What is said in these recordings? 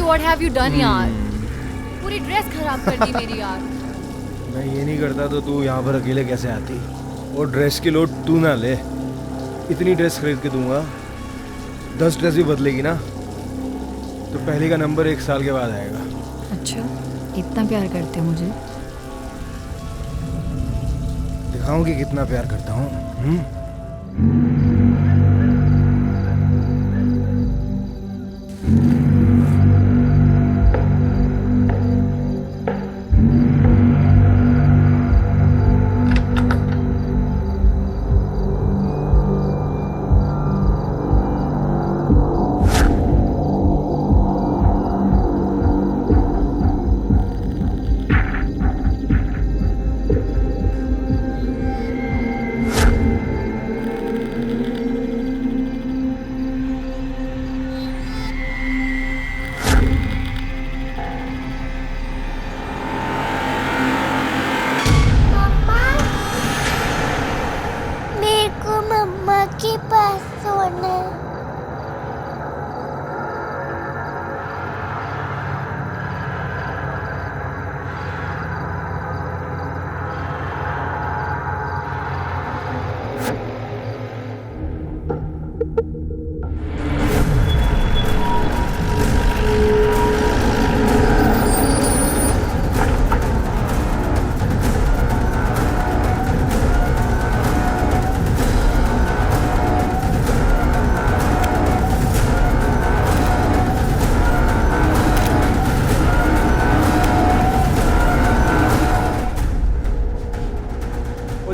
What have you done यार? पूरी dress खराब कर दी मेरी यार। मैं ये नहीं करता तो तू यहाँ पर अकेले कैसे आती? और ड्रेस की लोड तू ना ले, इतनी ड्रेस खरीद के दूंगा 10 ड्रेस भी बदलेगी ना तो पहली का नंबर 1 साल के बाद आएगा। अच्छा, इतना प्यार करते हो मुझे? दिखाऊं कि कितना प्यार करता हूँ। मम्मा के पास सोना है।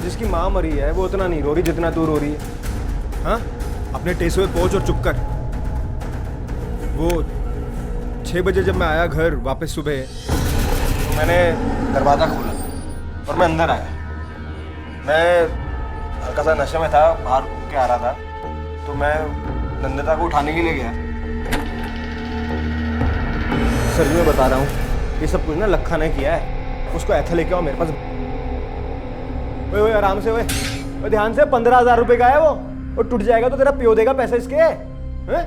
जिसकी माँ मरी है वो उतना नहीं रो रही जितना तू रो रही है। हाँ, अपने टेसवे पहुंच और चुप कर। वो 6 बजे जब मैं आया घर वापस सुबह तो मैंने दरवाज़ा खोला और मैं अंदर आया। मैं हल्का सा नशे में था, बाहर घूम के आ रहा था तो मैं नंदिता को उठाने के लिए गया। सर मैं बता रहा हूँ ये सब कुछ ना लखा ने किया है। उसको ऐसा लेके आओ मेरे पास। ओए आराम से, ओए ध्यान से। 15,000 रुपए का है वो, और टूट जाएगा तो तेरा पियो देगा पैसे इसके। हैं?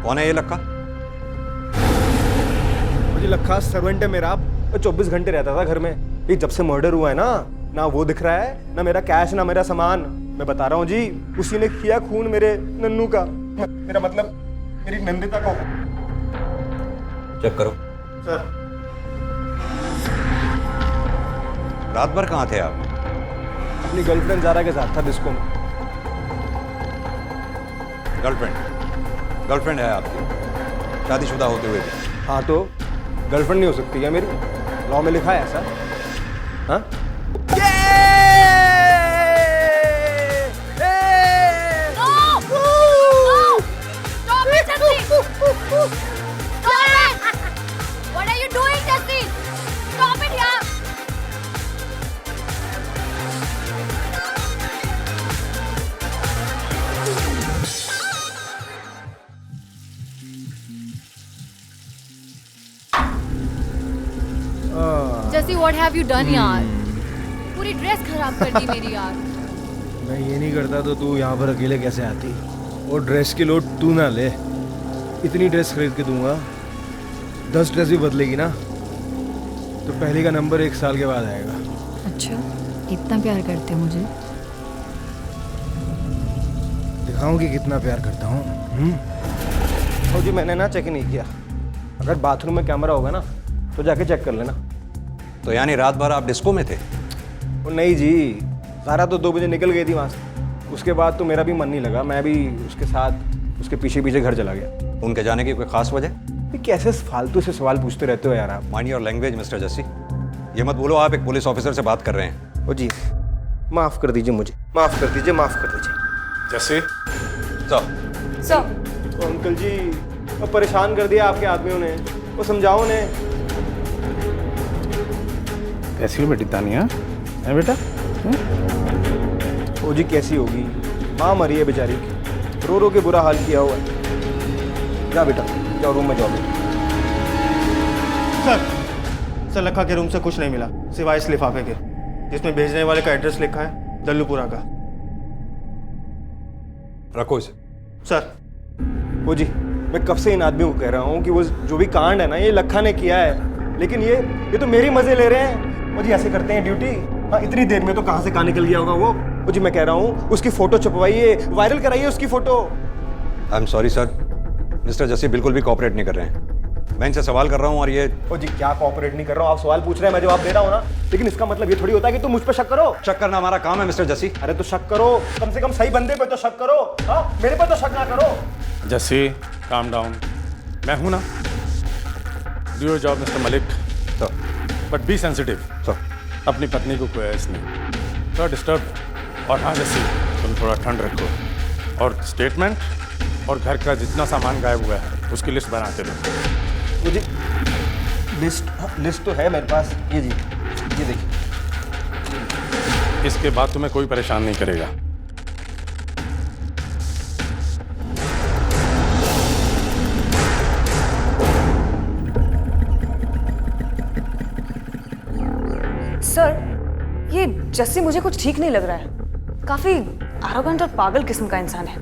कौन है ये लक्का? मुझे लक्का सर्वेंट है मेरा। 24 घंटे रहता था घर में। ये जब से मर्डर हुआ है ना वो दिख रहा है, ना मेरा कैश, ना मेरा सामान। मैं बता रहा हूँ जी, उसी ने किया खून मेरे नन्नू का। मेरा मतलब मेरी नंदिता को। चेक करो। सर रात भर कहाँ थे आप? अपनी गर्लफ्रेंड जारा के साथ था डिस्को में। गर्लफ्रेंड है आपकी, शादीशुदा होते हुए भी? हाँ, तो गर्लफ्रेंड नहीं हो सकती क्या मेरी? लॉ में लिखा है ऐसा? हाँ? What are you doing, Jesse? Stop it, yaar! Jesse, what have you done यार? पूरी ड्रेस खराब कर दी मेरी यार। मैं ये नहीं करता तो तू यहाँ पर अकेले कैसे आती? और ड्रेस की लोड तू ना ले, इतनी ड्रेस खरीद के दूंगा 10 ड्रेस भी बदलेगी ना तो पहली का नंबर 1 साल के बाद आएगा। अच्छा, इतना प्यार करते हो मुझे? दिखाऊं कि कितना प्यार करता हूँ। तो जी मैंने ना चेक नहीं किया। अगर बाथरूम में कैमरा होगा ना तो जाके चेक कर लेना। तो यानी रात भर आप डिस्को में थे? वो नहीं जी, सारा तो 2 बजे निकल गई थी वहाँ से। उसके बाद तो मेरा भी मन नहीं लगा, मैं भी उसके साथ उसके पीछे पीछे घर चला गया। उनके जाने की कोई खास वजह? ये कैसे फालतू से सवाल पूछते रहते हो यार आप? Mind your language mister Jassi. ये मत बोलो आप एक पुलिस ऑफिसर से बात कर रहे हैं। ओ जी, माफ़ कर दीजिए मुझे, माफ़ कर दीजिए, माफ़ कर दीजिए। जस्सी तो अंकल जी, वो परेशान कर दिया आपके आदमियों ने, वो समझाओ उन्हें। कैसी हो बेटी तानिया? है बेटा? ओ जी कैसी होगी, माँ मरी है बेचारी की, रो रो के बुरा हाल किया हुआ है। जा बेटा, जाओ रूम में जाओ। सर लखा के रूम से कुछ नहीं मिला सिवाय इस लिफाफे के जिसमें भेजने वाले का एड्रेस लिखा है दल्लूपुरा का। रखो इसे। सर ओ जी मैं कब से इन आदमियों को कह रहा हूँ कि वो जो भी कांड है ना ये लखा ने किया है, लेकिन ये तो मेरी मजे ले रहे हैं। वो जी ऐसे करते हैं ड्यूटी। हाँ, इतनी देर में तो कहाँ से कहाँ निकल गया होगा वो जी मैं कह रहा हूँ उसकी फोटो छपवाइए, वायरल कराइए उसकी photo. I am sorry sir, mister Jassi बिल्कुल भी कॉपरेट नहीं कर रहे हैं। मैं इनसे सवाल कर रहा हूँ और ये ओ जी क्या कोऑपरेट नहीं कर रहा हूँ, आप सवाल पूछ रहे हैं मैं जवाब दे रहा हूँ ना, लेकिन इसका मतलब ये थोड़ी होता है कि तुम मुझ पे शक करो। शक करना हमारा काम है मिस्टर जस्सी। अरे तो शक करो, कम से कम सही बंदे पे तो शक करो। हाँ, मेरे पे तो शक ना करो। जस्सी काम डाउन, मैं हूं ना। Do your job mister Malik, sir but be sensitive. Sir अपनी पत्नी को कोई ऐस नहीं, थोड़ा डिस्टर्ब। और हाँ जस्सी, तुम थोड़ा ठंड रखो और स्टेटमेंट और घर का जितना सामान गायब हुआ है उसकी लिस्ट बनाते रहो। मुझे लिस्ट तो है मेरे पास, ये जी ये देखिए। इसके बाद तुम्हें कोई परेशान नहीं करेगा। सर, ये जस्सी मुझे कुछ ठीक नहीं लग रहा है। काफी एरोगेंट और पागल किस्म का इंसान है।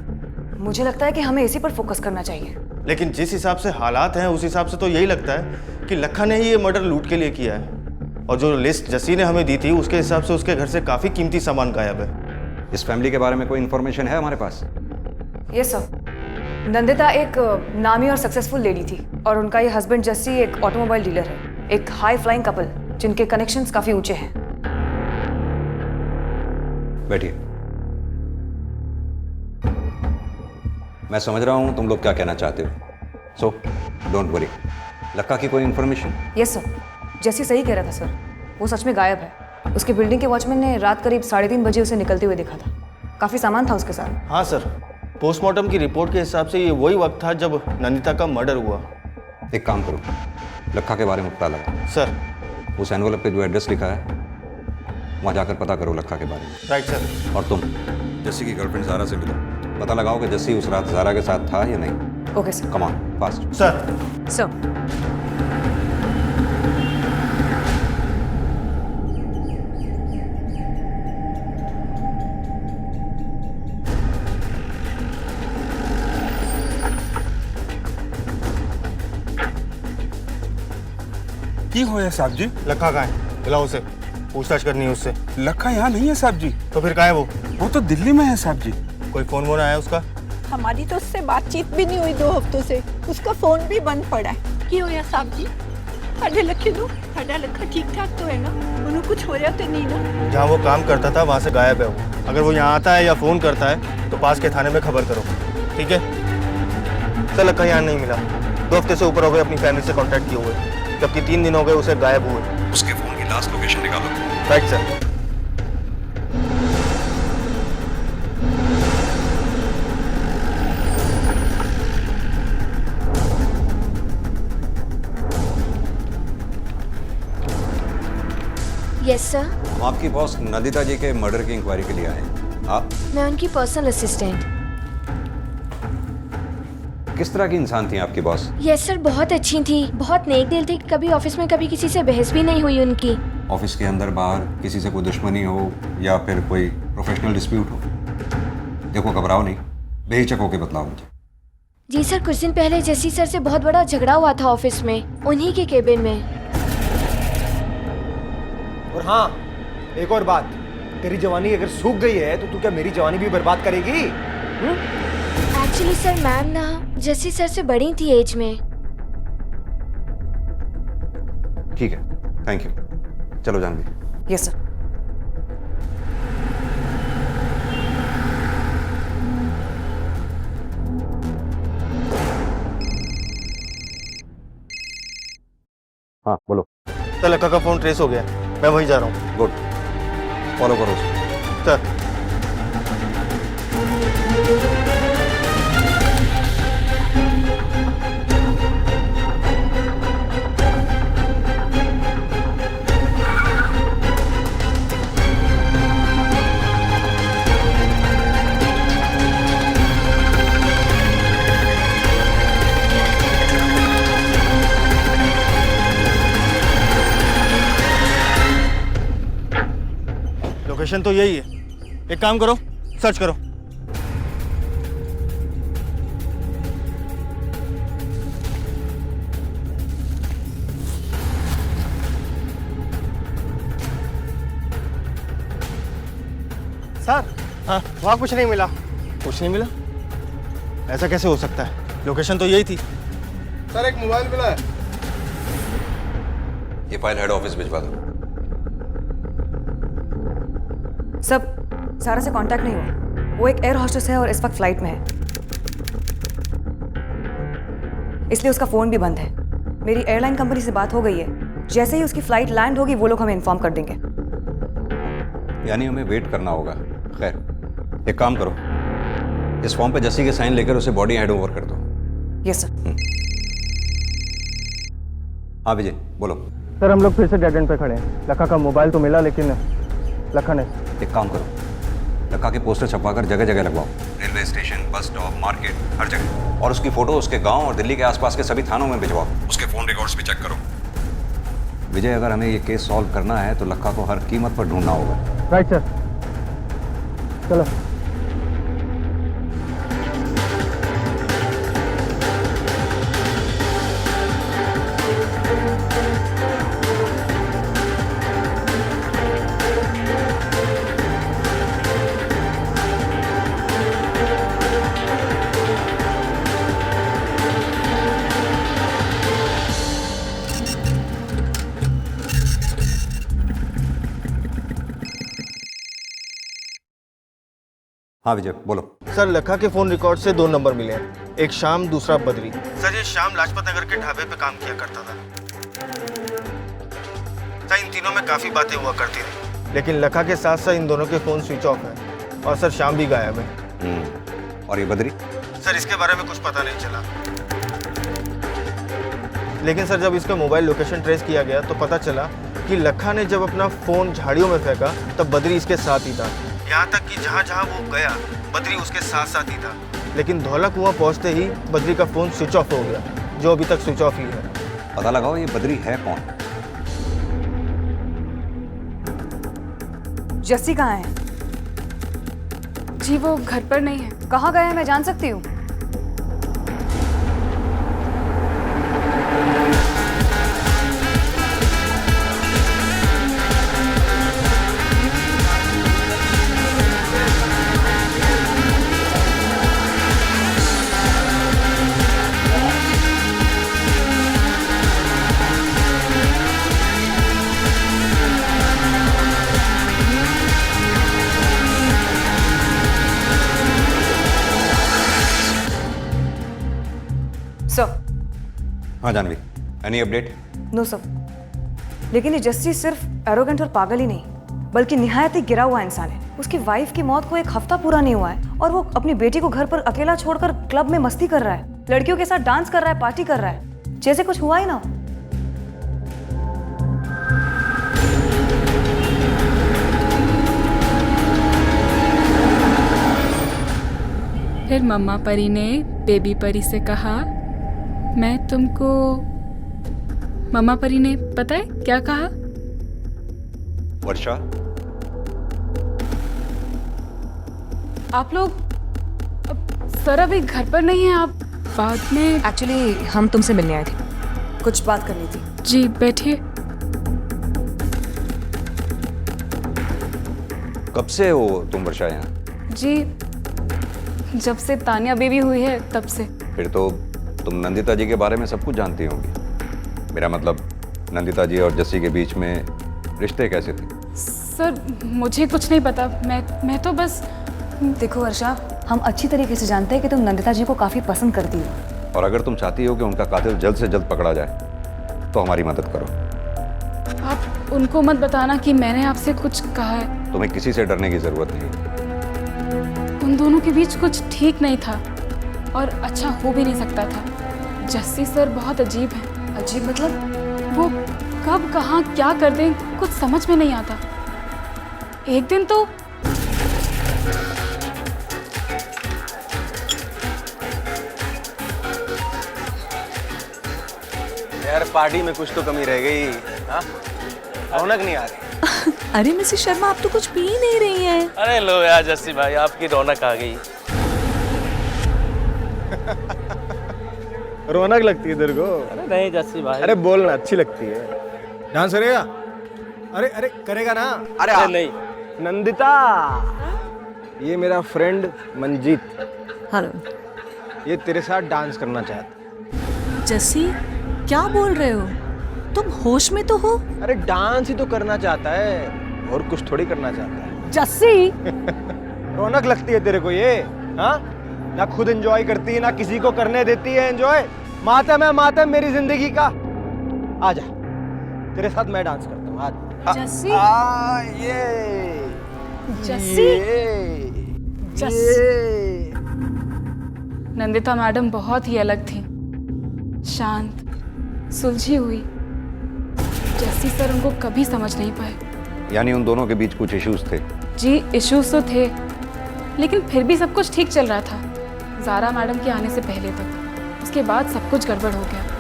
मुझे लगता है कि हमें इसी पर फोकस करना चाहिए। लेकिन जिस हिसाब से हालात हैं उस हिसाब से तो यही लगता है कि लखा ने ही ये मर्डर लूट के लिए किया है। और जो लिस्ट जस्सी ने हमें दी थी उसके हिसाब से उसके घर से काफ़ी कीमती सामान गायब है। इस फैमिली के बारे में कोई इन्फॉर्मेशन है हमारे पास? ये सर, नंदिता एक नामी और सक्सेसफुल लेडी थी और उनका ये हस्बैंड जस्सी एक ऑटोमोबाइल डीलर है, एक हाई फ्लाइंग कपल जिनके कनेक्शंस काफी ऊंचे हैं। बैठिए। मैं समझ रहा हूं तुम लोग क्या कहना चाहते हो, सो डोंट वरी। लक्का की कोई इन्फॉर्मेशन? यस सर, जस्सी सही कह रहा था सर, वो सच में गायब है। उसके बिल्डिंग के वॉचमैन ने रात करीब 3:30 बजे उसे निकलते हुए देखा था। काफी सामान था उसके साथ। हाँ सर, पोस्टमार्टम की रिपोर्ट के हिसाब से ये वही वक्त था जब नंदिता का मर्डर हुआ। एक काम करो, लक्का के बारे में पता लगा। सर, उस एनवलप पे जो एड्रेस लिखा है वहाँ जाकर पता करो लक्का के बारे में। Right sir. और तुम जस्सी की गर्लफ्रेंड ज़ारा से मिलो, पता लगाओ कि जस्सी उस रात ज़ारा के साथ था या नहीं। Okay sir. Come on fast. Sir, sir, की होया साहब जी? लखा कहाँ है? बुलाओ उसे, पूछताछ करनी है उससे। लखा यहाँ नहीं है साहब जी। तो फिर कहाँ है वो? वो तो दिल्ली में है साहब जी। कोई फोन वोन आया उसका? हमारी तो उससे बातचीत भी नहीं हुई 2 हफ्तों से। उसका फोन भी बंद पड़ा है। क्यों होया साहब जी? साढ़े लखे दो, साढ़ा लखा ठीक ठाक तो है ना? उन्हें कुछ हो रहा तो नहीं ना? जहाँ वो काम करता था वहाँ से गायब है वो। अगर वो यहाँ आता है या फोन करता है तो पास के थाने में खबर करो, ठीक है? सर, लखा यहाँ नहीं मिला। 2 हफ्ते से ऊपर हो गए अपनी फैमिली से कांटेक्ट किए हुए, जबकि 3 दिन हो गए उसे गायब हुए। उसके फ़ोन की लास्ट लोकेशन निकालो। Right sir. यस सर, आपकी बॉस नंदिता जी के मर्डर की इंक्वायरी के लिए आए हैं। आप मैं उनकी पर्सनल असिस्टेंट। किस तरह की इंसान थी आपकी बॉस? यस सर, बहुत अच्छी थी, बहुत नेक दिल थी। कभी ऑफिस में कभी किसी से बहस भी नहीं हुई उनकी। ऑफिस के अंदर बाहर किसी से कोई दुश्मनी हो या फिर कोई प्रोफेशनल डिस्प्यूट हो? देखो घबराओ नहीं, बेहिचक होकर बतलाओ मुझे। जी सर, कुछ दिन पहले जस्सी सर से बहुत बड़ा झगड़ा हुआ था ऑफिस में, उन्हीं के केबिन में। और हाँ, एक और बात, तेरी जवानी अगर सूख गई है तो तू क्या मेरी जवानी भी बर्बाद करेगी? एक्चुअली सर, मैम ना जस्सी सर से बड़ी थी एज में। ठीक है, थैंक यू। चलो जानवी। Yes sir. हाँ बोलो। सर, लखा का फोन ट्रेस हो गया, मैं वहीं जा रहा हूँ। गुड, फॉलो करो उसे। सर, लोकेशन तो यही है। एक काम करो, सर्च करो। सर वहाँ कुछ नहीं मिला। कुछ नहीं मिला? ऐसा कैसे हो सकता है? लोकेशन तो यही थी। सर एक मोबाइल मिला है। ये फाइल हेड ऑफिस भिजवा दो। सब सारा से कांटेक्ट नहीं हुआ। वो एक एयर होस्टेस है और इस वक्त फ्लाइट में है, इसलिए उसका फोन भी बंद है। मेरी एयरलाइन कंपनी से बात हो गई है, जैसे ही उसकी फ्लाइट लैंड होगी वो लोग हमें इन्फॉर्म कर देंगे। यानी हमें वेट करना होगा। खैर एक काम करो, इस फॉर्म पे जस्सी के साइन लेकर उसे बॉडी हैंड ओवर कर दो। Yes sir. हाँ विजय बोलो। सर हम लोग फिर से डेड एंड पे खड़े हैं। लखा का मोबाइल तो मिला लेकिन लखा ने। एक काम करो, लखा के पोस्टर छपवाकर जगह जगह लगवाओ, railway station, bus stop, market, हर जगह। और उसकी फोटो उसके गांव और दिल्ली के आसपास के सभी थानों में भिजवाओ। उसके फोन रिकॉर्ड्स भी चेक करो। विजय अगर हमें ये केस सॉल्व करना है तो लखा को हर कीमत पर ढूंढना होगा। राइट सर, चलो। हाँ विजय बोलो। सर लखा के फोन रिकॉर्ड से 2 नंबर मिले हैं, एक शाम दूसरा बद्री। सर ये शाम लाजपत नगर के ढाबे पे काम किया करता था। सर इन तीनों में काफी बातें हुआ करती थी, लेकिन लखा के साथ साथ इन दोनों के फोन स्विच ऑफ है और सर शाम भी गायब है। और ये बद्री? सर इसके बारे में कुछ पता नहीं चला, लेकिन सर जब इसका मोबाइल लोकेशन ट्रेस किया गया तो पता चला कि लखा ने जब अपना फोन झाड़ियों में फेंका तब बद्री इसके साथ ही था। यहाँ तक कि जहाँ जहाँ वो गया बद्री उसके साथ साथ ही था, लेकिन धौला कुआं पहुँचते ही बद्री का फोन स्विच ऑफ हो गया, जो अभी तक स्विच ऑफ ही है। पता लगाओ ये बद्री है कौन। जस्सी कहाँ है? जी वो घर पर नहीं है। कहाँ गए हैं मैं जान सकती हूँ? सर। हाँ Janvi, any update? No sir, लेकिन ये जस्सी सिर्फ एरोगेंट और पागल ही नहीं बल्कि निहायत ही गिरा हुआ इंसान है। उसकी वाइफ की मौत को 1 हफ्ता पूरा नहीं हुआ है और वो अपनी बेटी को घर पर अकेला छोड़कर क्लब में मस्ती कर रहा है, लड़कियों के साथ डांस कर रहा है, पार्टी कर रहा है, जैसे कुछ हुआ ही ना। फिर मम्मा परी ने बेबी परी से कहा, मैं तुमको। मम्मा परी ने पता है क्या कहा? वर्षा, आप लोग सर अभी घर पर नहीं है, आप बाद में। एक्चुअली हम तुमसे मिलने आए थे, कुछ बात करनी थी। जी बैठिए। कब से हो तुम वर्षा यहाँ? जी जब से तानिया बेबी हुई है तब से। फिर तो तुम नंदिता जी के बारे में सब कुछ जानती होंगी। मेरा मतलब नंदिता जी और जस्सी के बीच में रिश्ते कैसे थे? सर मुझे कुछ नहीं पता, मैं तो बस। देखो वर्षा, हम अच्छी तरीके से जानते हैं कि तुम नंदिता जी को काफी पसंद करती हो, और अगर तुम चाहती हो कि उनका कातिल जल्द से जल्द पकड़ा जाए तो हमारी मदद करो। आप उनको मत बताना कि मैंने आपसे कुछ कहा है। तुम्हें किसी से डरने की जरूरत नहीं। उन दोनों के बीच कुछ ठीक नहीं था और अच्छा हो भी नहीं सकता था। जस्सी सर बहुत अजीब हैं। अजीब मतलब? वो कब कहाँ क्या कर दें कुछ समझ में नहीं आता। एक दिन तो यार पार्टी में कुछ तो कमी रह गई। हाँ, रौनक नहीं आ रही। अरे मिसेस शर्मा, आप तो कुछ पी ही नहीं रही हैं। अरे लो यार जस्सी भाई, आपकी रौनक आ गई। रौनक लगती है तेरे को? अरे नहीं जस्सी भाई। अरे बोलना अच्छी लगती है। डांस करेगा? अरे अरे करेगा ना? अरे नहीं। नंदिता ये मेरा फ्रेंड मंजीत, हेलो। ये तेरे साथ डांस करना चाहता। जस्सी, क्या बोल रहे हो? तुम होश में तो हो? अरे डांस ही तो करना चाहता है, और कुछ थोड़ी करना चाहता है। जस्सी रौनक लगती है तेरे को ये, हाँ? ना खुद एंजॉय करती है, ना किसी को करने देती है एंजॉय। मातम है मातम मेरी जिंदगी का। आजा, तेरे साथ मैं डांस करता हूँ। आज जस्सी। ये जस्सी। ये नंदिता मैडम बहुत ही अलग थी, शांत, सुलझी हुई। जस्सी सर उनको कभी समझ नहीं पाए। यानी उन दोनों के बीच कुछ इश्यूज थे? जी इश्यूज तो थे, लेकिन फिर भी सब कुछ ठीक चल रहा था, ज़ारा मैडम के आने से पहले तक। उसके बाद सब कुछ गड़बड़ हो गया।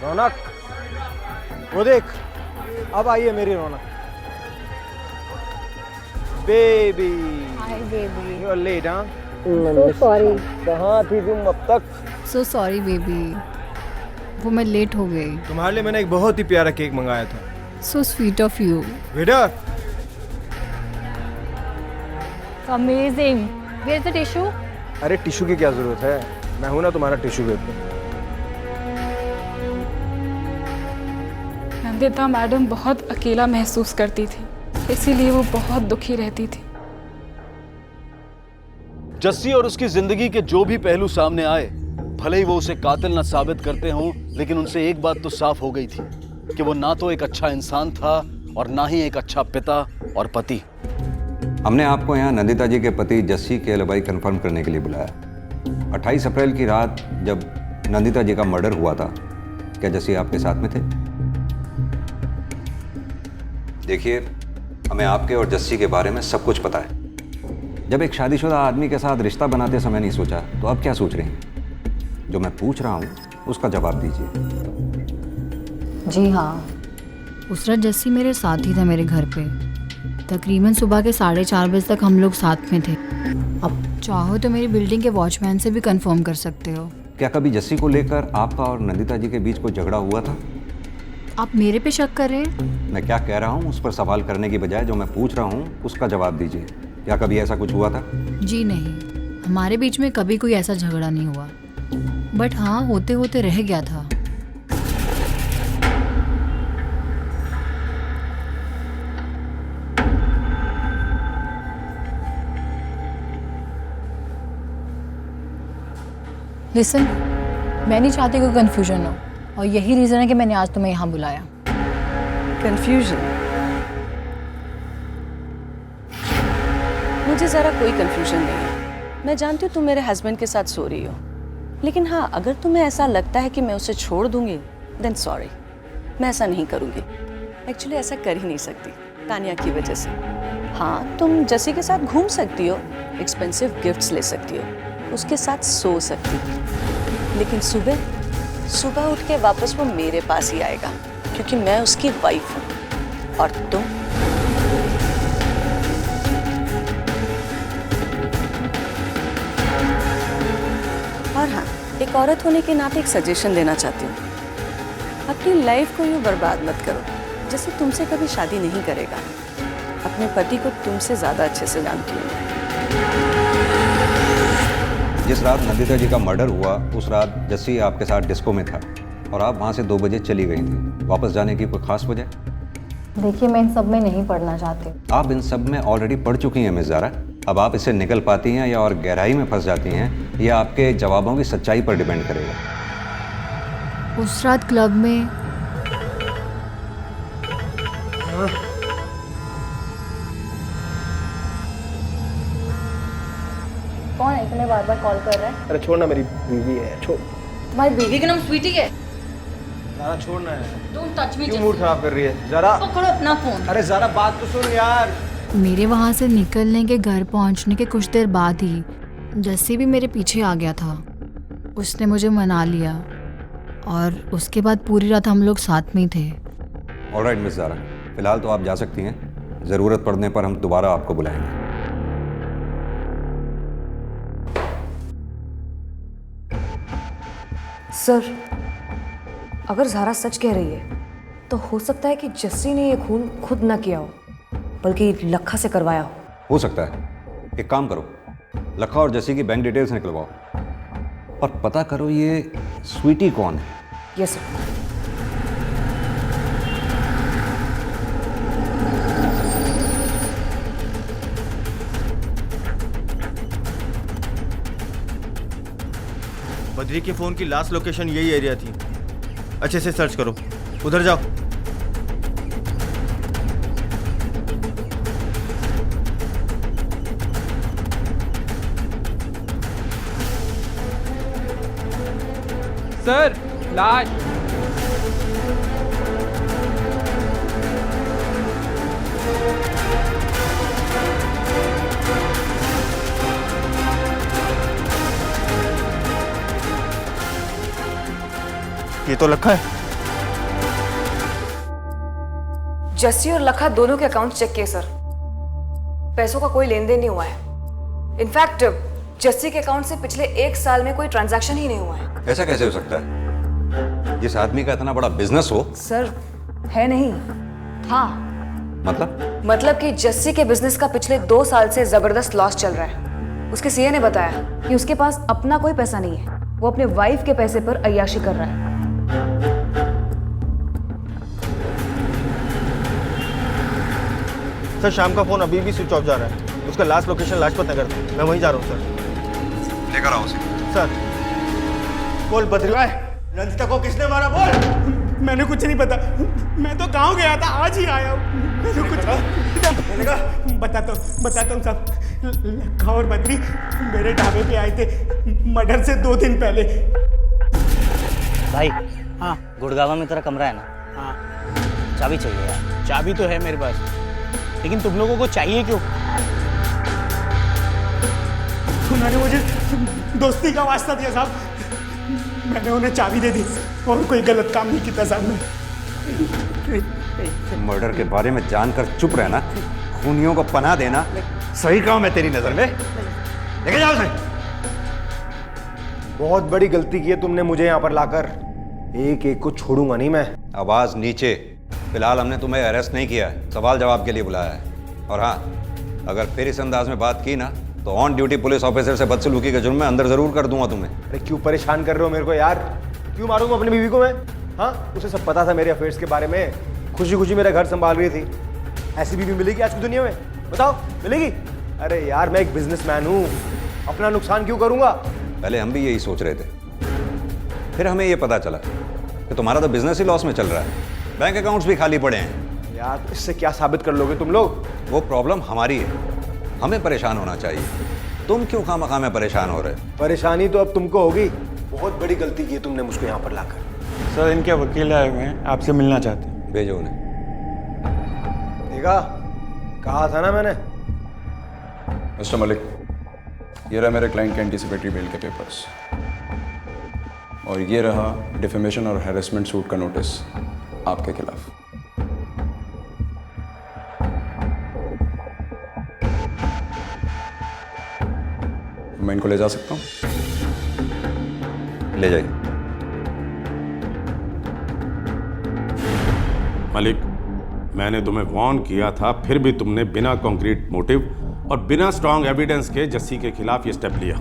रौनक, वो देख, अब आई है मेरी Raunak. Baby, hi baby. You are late, हाँ? So sorry. कहाँ थी तुम अब तक? सो सॉरी बेबी, वो मैं लेट हो गई। तुम्हारे लिए मैंने एक बहुत ही प्यारा केक मंगाया था। So sweet of you. Waiter, amazing. Where is the tissue? अरे टिश्यू की क्या जरूरत है, मैं हूं ना तुम्हारा टिश्यू पेपर। नंदिता मैडम बहुत अकेला महसूस करती थी, इसीलिए वो बहुत दुखी रहती थी। जस्सी और उसकी जिंदगी के जो भी पहलू सामने आए, भले ही वो उसे कातिल न साबित करते हों, लेकिन उनसे एक बात तो साफ हो गई थी कि वो ना तो एक अच्छा इंसान था और ना ही एक अच्छा पिता और पति। हमने आपको यहाँ नंदिता जी के पति जस्सी के एलिबाई कंफर्म करने के लिए बुलाया। 28 अप्रैल की रात जब नंदिता जी का मर्डर हुआ था, क्या जस्सी आपके साथ में थे? देखिए, हमें आपके और जस्सी के बारे में सब कुछ पता है। जब एक शादीशुदा आदमी के साथ रिश्ता बनाते समय नहीं सोचा, तो अब क्या सोच रहे हैं? जो मैं पूछ रहा हूँ उसका जवाब दीजिए। जी हाँ, उस रात जस्सी मेरे साथ ही था मेरे घर पे। तकरीबन सुबह के 4:30 बजे तक हम लोग साथ में थे। अब चाहो तो मेरी बिल्डिंग के वॉचमैन से भी कंफर्म कर सकते हो। क्या कभी जस्सी को लेकर आपका और नंदिता जी के बीच कोई झगड़ा हुआ था? आप मेरे पे शक कर रहे हैं? मैं क्या कह रहा हूँ उस पर सवाल करने की बजाय जो मैं पूछ रहा हूँ उसका जवाब दीजिए। क्या कभी ऐसा कुछ हुआ था? जी नहीं, हमारे बीच में कभी कोई ऐसा झगड़ा नहीं हुआ। बट हाँ, होते होते रह गया था। लिसन, मैं नहीं चाहती कोई कंफ्यूजन हो, और यही रीज़न है कि मैंने आज तुम्हें यहाँ बुलाया। कंफ्यूजन? मुझे ज़रा कोई कंफ्यूजन नहीं है। मैं जानती हूँ तुम मेरे हस्बैंड के साथ सो रही हो, लेकिन हाँ, अगर तुम्हें ऐसा लगता है कि मैं उसे छोड़ दूंगी, देन सॉरी, मैं ऐसा नहीं करूँगी। एक्चुअली ऐसा कर ही नहीं सकती, तानिया की वजह से। हाँ, तुम जस्सी के साथ घूम सकती हो, एक्सपेंसिव गिफ्ट्स ले सकती हो, उसके साथ सो सकती हो, लेकिन सुबह उठ के वापस वो मेरे पास ही आएगा, क्योंकि मैं उसकी वाइफ हूँ। और तुम? और हाँ, एक औरत होने के नाते एक सजेशन देना चाहती हूँ। अपनी लाइफ को यूँ बर्बाद मत करो। जैसे तुमसे कभी शादी नहीं करेगा, अपने पति को तुमसे ज़्यादा अच्छे से जानती हूँ। जिस रात नंदिता जी का मर्डर हुआ, उस रात जस्सी आपके साथ डिस्को में था और आप वहाँ से 2 बजे चली गई थी। वापस जाने की कोई खास वजह? देखिए, मैं इन सब में नहीं पढ़ना चाहती। आप इन सब में ऑलरेडी पढ़ चुकी हैं मिस ज़ारा। अब आप इससे निकल पाती हैं या और गहराई में फंस जाती हैं, यह आपके जवाबों की सच्चाई पर डिपेंड करेगा। उस रात क्लब में कौन है? तुम्हें बार बार कॉल कर रहा है। अरे छोड़ना, मेरी बीवी है, छोड़। तुम्हारी बीवी का नाम स्वीटी है? ज़रा छोड़ना है। Don't touch me. क्यों मूड खराब कर रही है? ज़रा पकड़ो अपना फोन। अरे ज़रा बात तो सुन यार। मेरे वहाँ से निकलने के, घर पहुँचने के कुछ देर बाद ही जस्सी भी मेरे पीछे आ गया था। उसने मुझे मना लिया और उसके बाद पूरी रात हम लोग साथ में ही थे। ऑलराइट मिस ज़ारा, फिलहाल तो आप जा सकती हैं। ज़रूरत पड़ने पर हम दोबारा आपको बुलाएंगे। सर, अगर ज़ारा सच कह रही है तो हो सकता है कि जस्सी ने ये खून खुद ना किया हो बल्कि लखा से करवाया हो सकता है। एक काम करो, लखा और जस्सी की बैंक डिटेल्स निकलवाओ और पता करो ये स्वीटी कौन है। Yes sir. बद्री के फोन की लास्ट लोकेशन यही एरिया थी। अच्छे से सर्च करो, उधर जाओ। सर लाश। ये तो लखा है। जस्सी और लखा दोनों के अकाउंट चेक किए सर, पैसों का कोई लेन देन नहीं हुआ है। इनफैक्ट जस्सी के अकाउंट से पिछले 1 साल में कोई ट्रांजैक्शन ही नहीं हुआ है। ऐसा कैसे हो सकता है? जिस आदमी का इतना बड़ा बिजनेस हो। सर है नहीं था। मतलब कि जस्सी के बिजनेस का पिछले 2 साल से जबरदस्त लॉस चल रहा है। उसके सीए ने बताया कि उसके पास अपना कोई पैसा नहीं है, वो अपने वाइफ के पैसे पर अय्याशी कर रहा है। सर शाम का फोन अभी भी स्विच ऑफ जा रहा है। उसका लास्ट लोकेशन लाजपत नगर था। मैं वहीं जा रहा हूँ सर। लेकर आओ उसे। सर बोल बद्री, रंजिता को किसने मारा बोल। मैंने कुछ नहीं पता, मैं तो गांव गया था, आज ही आया हूँ। मैंने कुछ बताता हूँ साहब। लखा और बद्री मेरे ढाबे पे आए थे मर्डर से 2 दिन पहले। भाई हाँ, गुड़गावा में तेरा कमरा है ना? हाँ चाबी चाहिए यार। चाबी तो है मेरे पास, लेकिन तुम लोगों को चाहिए क्यों? उन्होंने मुझे दोस्ती का वास्ता दिया साहब, मैंने उन्हें चाबी दे दी और कोई गलत काम नहीं किया साहब ने। मर्डर के बारे में जानकर चुप रहना, खूनियों को पनाह देना सही काम है तेरी नजर में? लेके जाओ उसे। बहुत बड़ी गलती की है तुमने मुझे यहाँ पर लाकर। एक एक को छोड़ूंगा नहीं मैं। आवाज नीचे। फिलहाल हमने तुम्हें अरेस्ट नहीं किया है, सवाल जवाब के लिए बुलाया है। और हाँ, अगर फिर इस अंदाज में बात की ना तो ऑन ड्यूटी पुलिस ऑफिसर से बदसलूकी के जुर्म में अंदर जरूर कर दूंगा तुम्हें। अरे क्यों परेशान कर रहे हो मेरे को यार? क्यों मारूंगा अपनी बीवी को मैं? हाँ, उसे सब पता था मेरे अफेयर्स के बारे में। खुशी खुशी मेरा घर संभाल रही थी। ऐसी बीवी मिलेगी आज की दुनिया में? बताओ, मिलेगी? अरे यार मैं एक बिजनेसमैन हूँ, अपना नुकसान क्यों करूंगा? पहले हम भी यही सोच रहे थे, फिर हमें ये पता चला कि तुम्हारा तो बिजनेस ही लॉस में चल रहा है, बैंक अकाउंट्स भी खाली पड़े हैं। यार इससे क्या साबित कर लोगे तुम लोग? वो प्रॉब्लम हमारी है, हमें परेशान होना चाहिए। तुम क्यों खामखा में परेशान हो रहे? परेशानी तो अब तुमको होगी। बहुत बड़ी गलती की है तुमने मुझको यहाँ पर लाकर। सर इनके वकील आए हुए हैं, आपसे मिलना चाहते हैं। भेजो उन्हें। देखा, कहा था ना मैंने। मिस्टर मलिक, ये रहा मेरे क्लाइंट के एंटीसिपेटरी बेल के पेपर्स, और ये रहा डिफेमेशन और हैरेसमेंट सूट का नोटिस आपके खिलाफ। मैं इनको ले जा सकता हूँ? ले जाइए। मलिक, मैंने तुम्हें वार्न किया था, फिर भी तुमने बिना कॉन्क्रीट मोटिव और बिना स्ट्रॉन्ग एविडेंस के जस्सी के खिलाफ ये स्टेप लिया।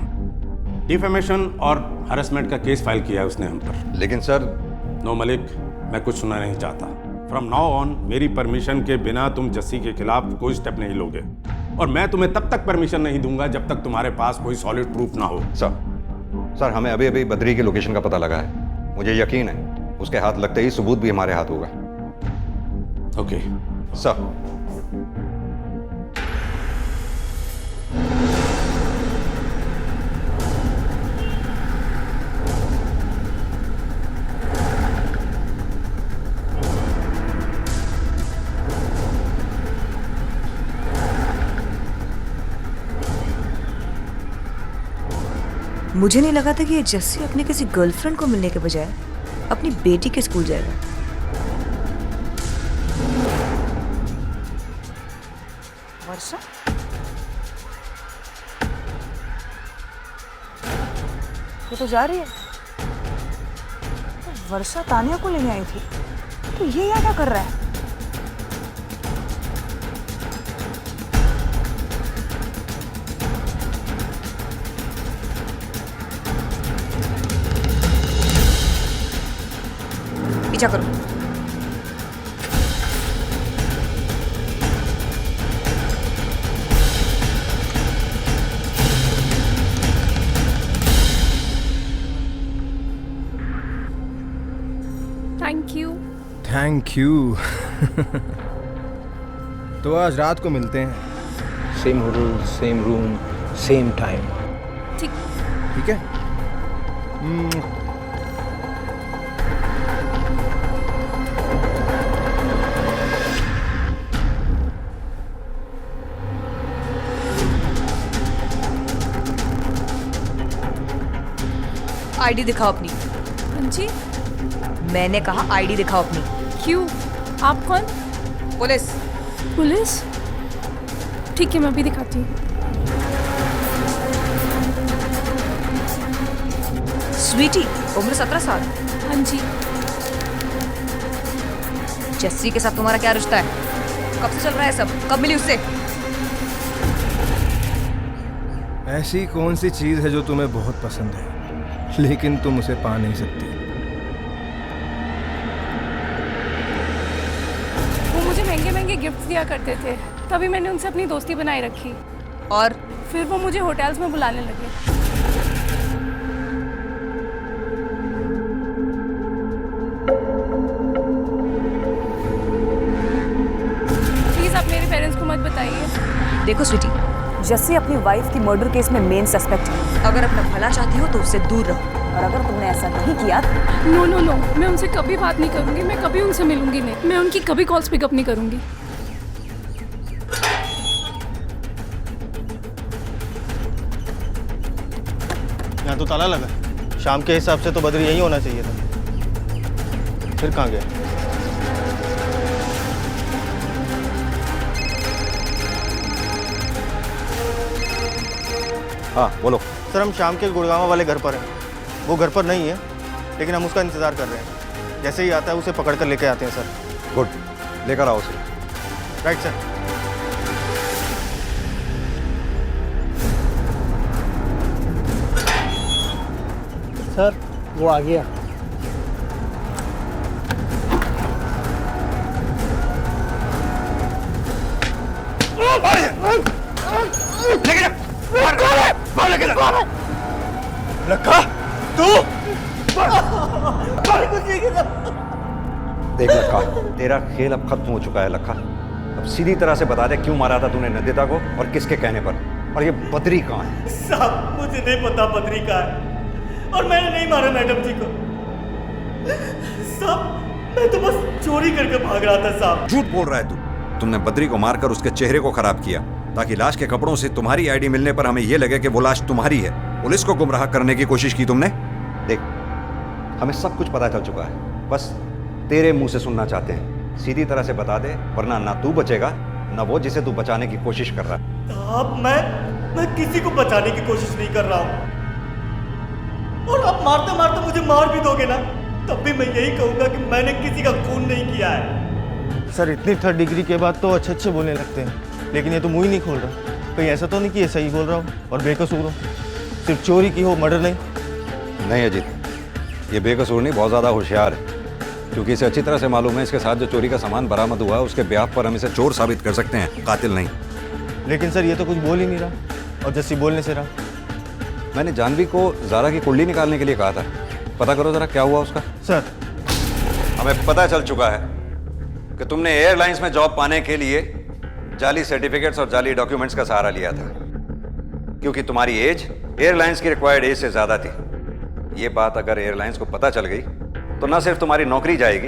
डिफेमेशन और हरेसमेंट का केस फाइल किया है उसने हम पर। लेकिन सर। नो मलिक, मैं कुछ सुनना नहीं चाहता। फ्रॉम नाउ ऑन मेरी परमिशन के बिना तुम जस्सी के खिलाफ कोई स्टेप नहीं लोगे, और मैं तुम्हें तब तक परमिशन नहीं दूंगा जब तक तुम्हारे पास कोई सॉलिड प्रूफ ना हो। सर हमें अभी अभी बद्री की लोकेशन का पता लगा है। मुझे यकीन है उसके हाथ लगते ही सबूत भी हमारे हाथ होगा। Okay sir. मुझे नहीं लगा था कि ये जस्सी अपने किसी गर्लफ्रेंड को मिलने के बजाय अपनी बेटी के स्कूल जाएगा। वर्षा, ये तो जा रही है। वर्षा तानिया को लेने आई थी, तो ये यहाँ क्या कर रहा है? पीछा करो। Thank you. Thank you. तो आज रात को मिलते हैं। Same hotel, same room, same time. ठीक। ठीक है। आईडी दिखाओ अपनी। हाँ जी। मैंने कहा आईडी दिखाओ अपनी। क्यों? आप कौन? पुलिस। पुलिस? ठीक है, मैं भी दिखाती हूँ। स्वीटी, उम्र 17 साल। हाँ जी। जेसी के साथ तुम्हारा क्या रिश्ता है? कब से चल रहा है सब? कब मिली उससे? ऐसी कौन सी चीज है जो तुम्हें बहुत पसंद है लेकिन तुम उसे पा नहीं सकती? वो मुझे महंगे महंगे गिफ्ट्स दिया करते थे, तभी मैंने उनसे अपनी दोस्ती बनाए रखी। और फिर वो मुझे होटल्स में बुलाने लगे। प्लीज आप मेरे पेरेंट्स को मत बताइए। देखो स्वीटी, जस्सी अपनी वाइफ की मर्डर केस में मेन सस्पेक्ट है। अगर अपना भला चाहती हो तो उससे दूर रहो, और अगर तुमने ऐसा नहीं किया नो नो नो, मैं उनसे कभी बात नहीं करूंगी, मैं कभी उनसे मिलूंगी नहीं, मैं उनकी कभी कॉल्स पिकअप नहीं करूंगी। यहाँ तो ताला लगा। शाम के हिसाब से तो बद्री यहीं होना चाहिए था। फिर कहाँ गया? हाँ बोलो। सर हम शाम के गुड़गांव वाले घर पर हैं। वो घर पर नहीं है, लेकिन हम उसका इंतज़ार कर रहे हैं। जैसे ही आता है उसे पकड़ कर लेके आते हैं सर। गुड, लेकर आओ उसे। Right sir. सर वो आ गया। लखा तू देख लखा, तेरा खेल अब खत्म हो चुका है लखा। अब सीधी तरह से बता दे क्यों मारा था तूने नंदिता को और किसके कहने पर, और ये बद्री कहाँ है? साहब मुझे नहीं पता बद्री कहाँ है, और मैंने नहीं मारा मैडम जी को। साहब मैं तो बस चोरी करके भाग रहा था साहब। झूठ बोल रहा है तू। तुमने बद्री को मारकर उसके चेहरे को खराब किया ताकि लाश के कपड़ों से तुम्हारी आईडी मिलने पर हमें यह लगे कि वो लाश तुम्हारी है। पुलिस को गुमराह करने की कोशिश की तुमने। देख, हमें सब कुछ पता चल चुका है, बस तेरे मुंह से सुनना चाहते हैं। सीधी तरह से बता दे, वरना ना तू बचेगा ना वो जिसे तू बचाने की कोशिश कर रहा है। साहब मैं किसी को बचाने की कोशिश नहीं कर रहा हूँ, और आप मारते मारते मुझे मार भी दोगे ना, तब भी मैं यही कहूँगा कि मैंने किसी का खून नहीं किया है। सर इतनी 3rd डिग्री के बाद तो अच्छे अच्छे बोलने लगते हैं, लेकिन ये तो मुंह ही नहीं खोल रहा। कहीं ऐसा तो नहीं कि ये सही बोल रहा हो और बेकसूर हो? सिर्फ चोरी की हो, मर्डर नहीं? नहीं अजीत, ये बेकसूर नहीं, बहुत ज़्यादा होशियार है, क्योंकि इसे अच्छी तरह से मालूम है इसके साथ जो चोरी का सामान बरामद हुआ है उसके ब्याह पर हम इसे चोर साबित कर सकते हैं, कातिल नहीं। लेकिन सर ये तो कुछ बोल ही नहीं रहा, और जस्सी बोलने से रहा। मैंने जानवी को ज़ारा की कुंडली निकालने के लिए कहा था, पता करो ज़रा क्या हुआ उसका। सर हमें पता चल चुका है कि तुमने एयरलाइंस में जॉब पाने के लिए जाली सर्टिफिकेट्स और जाली डॉक्यूमेंट्स का सहारा लिया था, क्योंकि तुम्हारी एज एयरलाइंस की रिक्वायर्ड एज से ज़्यादा थी। ये बात अगर एयरलाइंस को पता चल गई तो न सिर्फ तुम्हारी नौकरी जाएगी,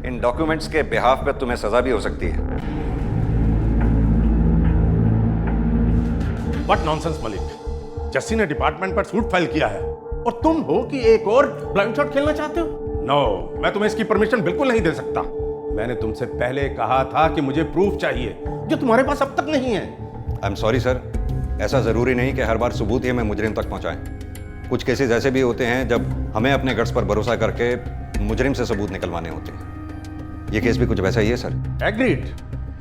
इन डॉक्यूमेंट्स के बिहाफ पे तुम्हें सजा भी हो सकती है। व्हाट नॉनसेंस मलिक, जस्सी ने डिपार्टमेंट पर सूट फाइल किया है और तुम हो कि एक और ब्लाइंड शॉट खेलना चाहते हो? नो, मैं तुम्हें इसकी परमिशन बिल्कुल नहीं दे सकता। मैंने तुमसे पहले कहा था कि मुझे प्रूफ चाहिए, जो तुम्हारे पास अब तक नहीं है। आई एम सॉरी सर, ऐसा ज़रूरी नहीं कि हर बार सबूत ही हमें मुजरिम तक पहुंचाएं। कुछ केसेस ऐसे भी होते हैं जब हमें अपने गट्स पर भरोसा करके मुजरिम से सबूत निकलवाने होते हैं। ये केस भी कुछ वैसा ही है सर। एग्रीड।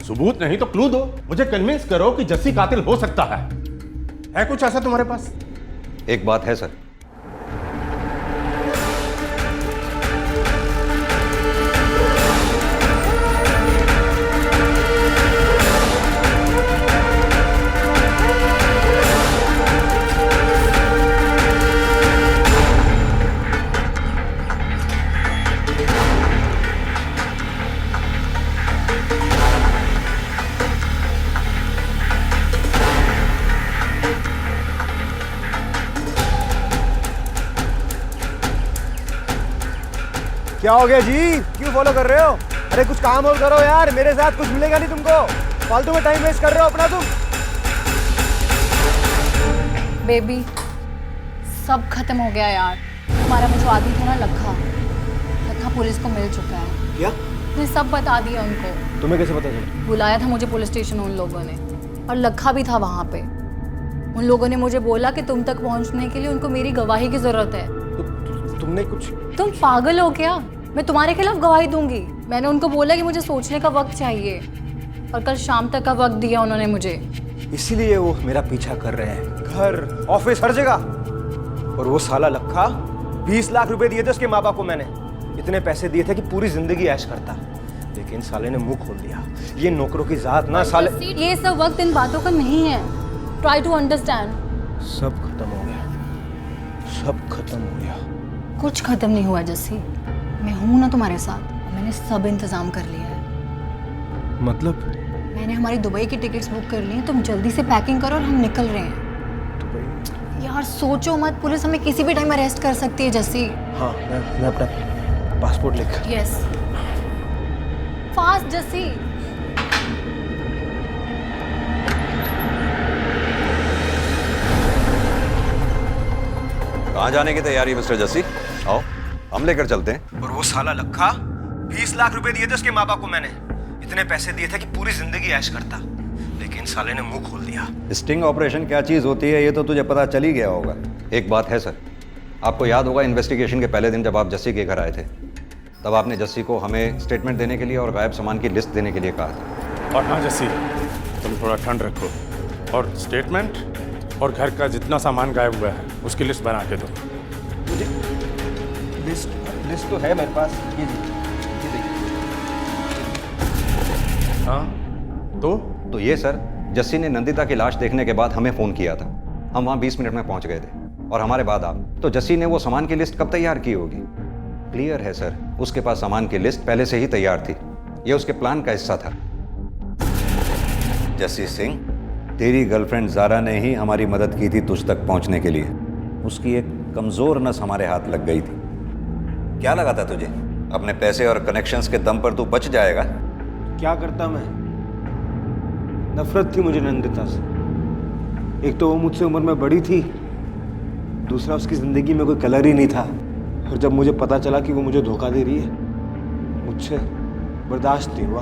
सबूत नहीं तो क्लू दो, मुझे कन्विंस करो कि जस्सी कातिल हो सकता है कुछ ऐसा तुम्हारे पास? एक बात है सर, क्या हो गया जी, क्यों फॉलो कर रहे हो? अरे कुछ काम और करो यार, मेरे साथ कुछ मिलेगा नहीं तुमको। फालतू में टाइम वेस्ट कर रहे हो अपना तुम। बेबी सब खत्म हो गया यार। हमारा में जो आदमी था ना लखा पुलिस को मिल चुका है। क्या? मैं सब बता दिया उनको। तुम्हें कैसे पता चला? बुलाया था मुझे पुलिस स्टेशन उन लोगों ने, और लखा भी था वहाँ पे। उन लोगों ने मुझे बोला कि तुम तक पहुँचने के लिए उनको मेरी गवाही की जरूरत है। तुमने कुछ? तुम पागल हो क्या? मैं तुम्हारे खिलाफ गवाही दूंगी। मैंने उनको बोला कि मुझे सोचने का वक्त चाहिए, और कल शाम तक का वक्त दिया उन्होंने मुझे। इसीलिए वो मेरा पीछा कर रहे हैं, घर ऑफिस हर जगह। और वो साला लखा 20 लाख रुपए दिए थे उसके माँ बाप को मैंने। इतने पैसे दिए थे कि पूरी जिंदगी ऐश करता, लेकिन साले ने मुंह खोल दिया। ये नौकरों की जात ना साले। ये सब वक्त इन बातों का नहीं है। Try to understand. सब खत्म हो गया, सब खत्म हो गया। कुछ खत्म नहीं हुआ जस्सी, मैं हूं ना तुम्हारे साथ। मैंने सब इंतजाम कर लिया है। मतलब? मैंने हमारी दुबई की टिकट्स बुक कर ली हैं। तुम जल्दी से पैकिंग करो और हम निकल रहे हैं। दुबई? यार सोचो मत, पुलिस हमें किसी भी टाइम अरेस्ट कर सकती है जस्सी। हाँ, मैं अपना पासपोर्ट लेकर। Yes, fast Jassi. कहाँ जाने की तैयारी मिस्टर जस्सी? आओ हम लेकर चलते हैं। और वो साला लखा 20 लाख रुपए दिए थे उसके माँ बाप को मैंने। इतने पैसे दिए थे कि पूरी जिंदगी ऐश करता, लेकिन साले ने मुंह खोल दिया। स्टिंग ऑपरेशन क्या चीज़ होती है ये तो तुझे पता चल ही गया होगा। एक बात है सर, आपको याद होगा इन्वेस्टिगेशन के पहले दिन जब आप जस्सी के घर आए थे, तब आपने जस्सी को हमें स्टेटमेंट देने के लिए और गायब सामान की लिस्ट देने के लिए कहा था। और हाँ जस्सी, तुम थोड़ा ठंड रखो और स्टेटमेंट और घर का जितना सामान गायब हुआ है उसकी लिस्ट बना के दो मुझे। लिस्ट तो है मेरे पास, ये देखिए। हाँ तो ये सर, जस्सी ने नंदिता की लाश देखने के बाद हमें फ़ोन किया था। हम वहाँ 20 मिनट में पहुँच गए थे और हमारे बाद आप। तो जस्सी ने वो सामान की लिस्ट कब तैयार की होगी? क्लियर है सर, उसके पास सामान की लिस्ट पहले से ही तैयार थी। ये उसके प्लान का हिस्सा था। जस्सी सिंह, तेरी गर्लफ्रेंड ज़ारा ने ही हमारी मदद की थी तुझ तक पहुँचने के लिए। उसकी एक कमज़ोर नस हमारे हाथ लग गई थी। क्या लगा था तुझे अपने पैसे और कनेक्शंस के दम पर तू बच जाएगा? क्या करता मैं? नफरत थी मुझे नंदिता से। एक तो वो मुझसे उम्र में बड़ी थी, दूसरा उसकी जिंदगी में कोई कलर ही नहीं था। और जब मुझे पता चला कि वो मुझे धोखा दे रही है, मुझसे बर्दाश्त नहीं हुआ।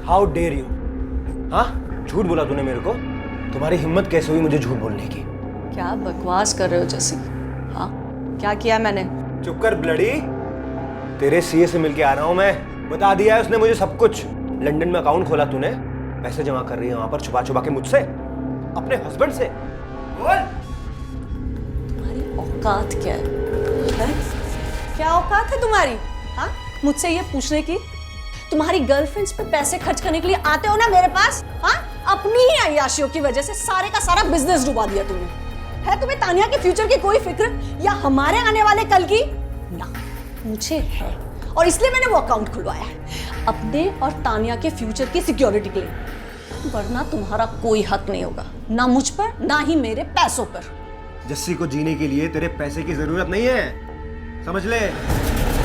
How dare you! हाँ, झूठ बोला तूने मेरे को। तुम्हारी हिम्मत कैसे हुई मुझे झूठ बोलने की? क्या बकवास कर रहे हो जस्सी? हाँ, क्या किया मैंने? चुप कर ब्लडी। तेरे सीए से मिलके आ रहा हूं मैं। बता दिया है उसने मुझे सब कुछ। लंदन में अकाउंट खोला तूने, पैसे जमा कर रही है वहां पर छुपा छुपा के मुझसे, अपने हस्बैंड से। बोल, तुम्हारी औकात क्या है? क्या औकात है तुम्हारी? हाँ, मुझसे ये पूछने की? तुम्हारी गर्लफ्रेंड्स पे पैसे खर्च करने के लिए आते हो ना मेरे पास? हाँ, अपनी ही अय्याशियों की वजह से सारे का सारा बिजनेस डुबा दिया तुमने। है तुम्हें तानिया के फ्यूचर की कोई फिक्र, या हमारे आने वाले कल की? ना, मुझे है, और इसलिए मैंने वो अकाउंट खुलवाया है अपने और तानिया के फ्यूचर की सिक्योरिटी के लिए। वरना तुम्हारा कोई हक नहीं होगा, ना मुझ पर ना ही मेरे पैसों पर। जस्सी को जीने के लिए तेरे पैसे की जरूरत नहीं है, समझ ले।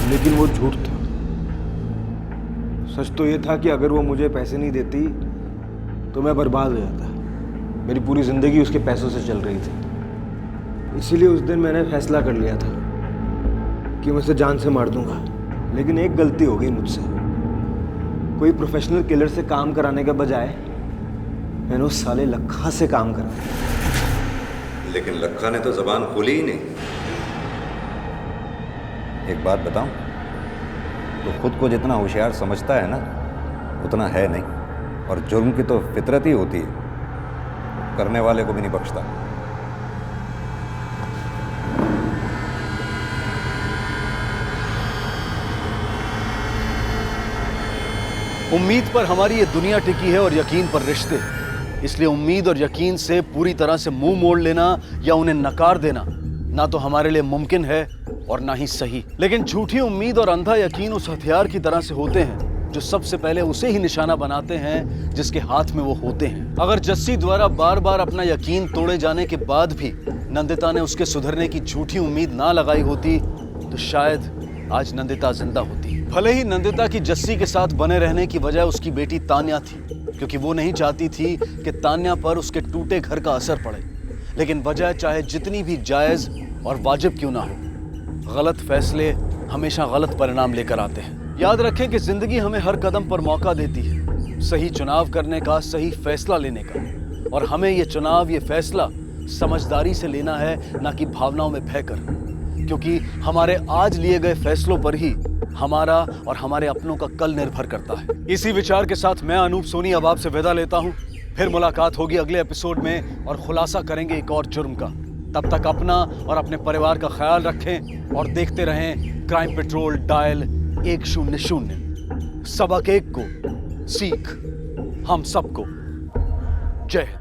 लेकिन वो झूठ था। सच तो ये था कि अगर वो मुझे पैसे नहीं देती तो मैं बर्बाद हो जाता। मेरी पूरी जिंदगी उसके पैसों से चल रही थी। इसीलिए उस दिन मैंने फैसला कर लिया था कि मैं उसे जान से मार दूंगा। लेकिन एक गलती हो गई मुझसे। कोई प्रोफेशनल किलर से काम कराने के बजाय मैंने उस साले लखा से काम कराया। लेकिन लखा ने तो जबान खोली ही नहीं। एक बात बताऊं, तो खुद को जितना होशियार समझता है ना, उतना है नहीं। और जुर्म की तो फितरत ही होती है, करने वाले को भी नहीं बख्शता। उम्मीद पर हमारी ये दुनिया टिकी है और यकीन पर रिश्ते। इसलिए उम्मीद और यकीन से पूरी तरह से मुंह मोड़ लेना या उन्हें नकार देना ना तो हमारे लिए मुमकिन है और ना ही सही। लेकिन झूठी उम्मीद और अंधा यकीन उस हथियार की तरह से होते हैं जो सबसे पहले उसे ही निशाना बनाते हैं जिसके हाथ में वो होते हैं। अगर जस्सी द्वारा बार बार अपना यकीन तोड़े जाने के बाद भी नंदिता ने उसके सुधरने की झूठी उम्मीद ना लगाई होती तो शायद आज नंदिता जिंदा होती। भले ही नंदिता की जस्सी के साथ बने रहने की वजह उसकी बेटी तान्या थी, क्योंकि वो नहीं चाहती थी कि तान्या पर उसके टूटे घर का असर पड़े। लेकिन वजह चाहे जितनी भी जायज और वाजिब क्यों ना हो, गलत फैसले हमेशा गलत परिणाम लेकर आते हैं। याद रखें कि जिंदगी हमें हर कदम पर मौका देती है सही चुनाव करने का, सही फैसला लेने का। और हमें ये चुनाव, ये फैसला समझदारी से लेना है, ना कि भावनाओं में बहकर। क्योंकि हमारे आज लिए गए फैसलों पर ही हमारा और हमारे अपनों का कल निर्भर करता है। इसी विचार के साथ मैं अनूप सोनी अब आपसे विदा लेता हूं। फिर मुलाकात होगी अगले एपिसोड में और खुलासा करेंगे एक और जुर्म का। तब तक अपना और अपने परिवार का ख्याल रखें और देखते रहें क्राइम पेट्रोल डायल 100। सबक एक को सीख हम सबको। जय हिंद।